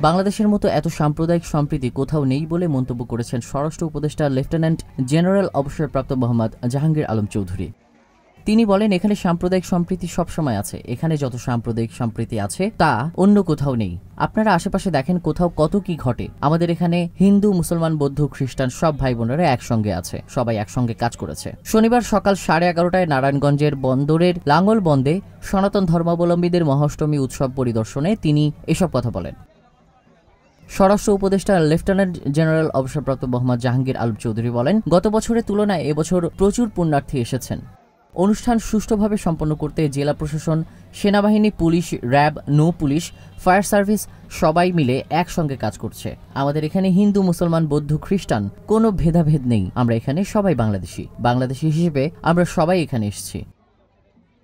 বাংলাদেশের মতো এত সাম্প্রদায়িক সম্প্রীতি কোথাও নেই বলে মন্তব্য করেছেন স্বরাষ্ট্র উপদেষ্টা লেফটেন্যান্ট জেনারেল অবসরপ্রাপ্ত মোহাম্মদ জাহাঙ্গীর আলম চৌধুরী। তিনি বলেন, এখানে সাম্প্রদায়িক সম্প্রীতি সবসময় আছে। এখানে যত সাম্প্রদায়িক সম্প্রীতি আছে তা অন্য কোথাও নেই। আপনারা আশেপাশে দেখেন কোথাও কত কি ঘটে। আমাদের এখানে হিন্দু, মুসলমান, বৌদ্ধ, খ্রিস্টান সব ভাই বোনেরা একসঙ্গে আছে, সবাই একসঙ্গে কাজ করেছে। শনিবার সকাল 11:30টায় নারায়ণগঞ্জের বন্দরের লাঙ্গল বন্দে সনাতন ধর্মাবলম্বীদের মহাষ্টমী উৎসব পরিদর্শনে তিনি এসব কথা বলেন। স্বরাষ্ট্র উপদেষ্টা লেফটেন্যান্ট জেনারেল অবসরপ্রাপ্ত মোহাম্মদ জাহাঙ্গীর আলম চৌধুরী বলেন, গত বছরের তুলনায় এবছর প্রচুর পুণ্যার্থী এসেছেন। অনুষ্ঠান সুষ্ঠুভাবে সম্পন্ন করতে জেলা প্রশাসন, সেনাবাহিনী, পুলিশ, র্যাব, নৌ পুলিশ, ফায়ার সার্ভিস সবাই মিলে একসঙ্গে কাজ করছে। আমাদের এখানে হিন্দু, মুসলমান, বৌদ্ধ, খ্রিস্টান কোনো ভেদাভেদ নেই। আমরা এখানে সবাই বাংলাদেশি হিসেবে আমরা সবাই এখানে এসেছি।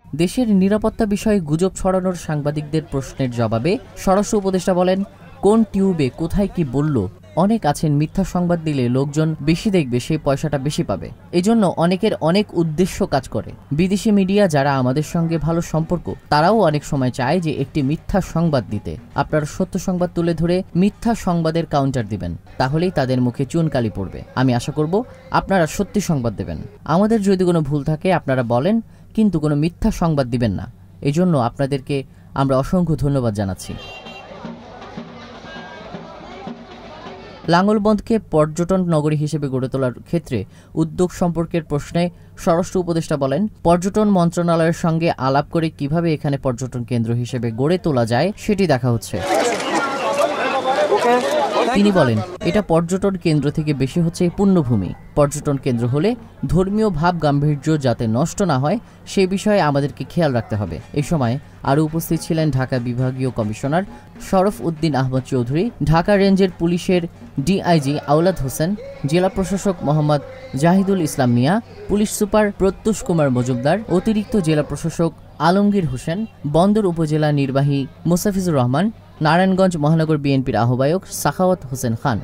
দেশের নিরাপত্তা বিষয়ে গুজব ছড়ানোর সাংবাদিকদের প্রশ্নের জবাবে স্বরাষ্ট্র উপদেষ্টা বলেন, কোন টিউবে কোথায় কি বলল, অনেক আছেন মিথ্যা সংবাদ দিলে লোকজন বেশি দেখবে, সেই পয়সাটা বেশি পাবে। এজন্য অনেকের অনেক উদ্দেশ্য কাজ করে। বিদেশি মিডিয়া যারা আমাদের সঙ্গে ভালো সম্পর্ক, তারাও অনেক সময় চায় যে একটি মিথ্যা সংবাদ দিতে। আপনারা সত্য সংবাদ তুলে ধরে মিথ্যা সংবাদের কাউন্টার দিবেন, তাহলেই তাদের মুখে চুনকালি পড়বে। আমি আশা করব আপনারা সত্যি সংবাদ দেবেন। আমাদের যদি কোনো ভুল থাকে আপনারা বলেন, কিন্তু কোনো মিথ্যা সংবাদ দিবেন না। এজন্য আপনাদেরকে আমরা অসংখ্য ধন্যবাদ জানাচ্ছি। লাঙ্গলবন্দকে পর্যটন নগরী হিসেবে গড়ে তোলার ক্ষেত্রে উদ্যোগ সম্পর্কের প্রশ্নে স্বরাষ্ট্র উপদেষ্টা বলেন, পর্যটন মন্ত্রণালয়ের সঙ্গে আলাপ করে কিভাবে এখানে পর্যটন কেন্দ্র হিসেবে গড়ে তোলা যায় সেটি দেখা হচ্ছে। তিনি বলেন, এটা পর্যটন কেন্দ্র থেকে বেশি হচ্ছে পুণ্যভূমি। পর্যটন কেন্দ্র হলে ধর্মীয় ভাব গাম্ভীর্য যাতে নষ্ট না হয় সে বিষয়ে আমাদেরকে খেয়াল রাখতে হবে। এই সময় আরও উপস্থিত ছিলেন ঢাকা বিভাগীয় কমিশনার শরফ উদ্দিন আহমদ চৌধুরী, ঢাকা রেঞ্জের পুলিশের ডিআইজি আওলাদ হোসেন, জেলা প্রশাসক মোহাম্মদ জাহিদুল ইসলাম মিয়া, পুলিশ সুপার প্রত্যুষ কুমার মজুমদার, অতিরিক্ত জেলা প্রশাসক আলমগীর হোসেন, বন্দর উপজেলা নির্বাহী মোস্তাফিজুর রহমান, নারায়ণগঞ্জ মহানগর বিএনপির আহ্বায়ক সাখাওয়াত হোসেন খান।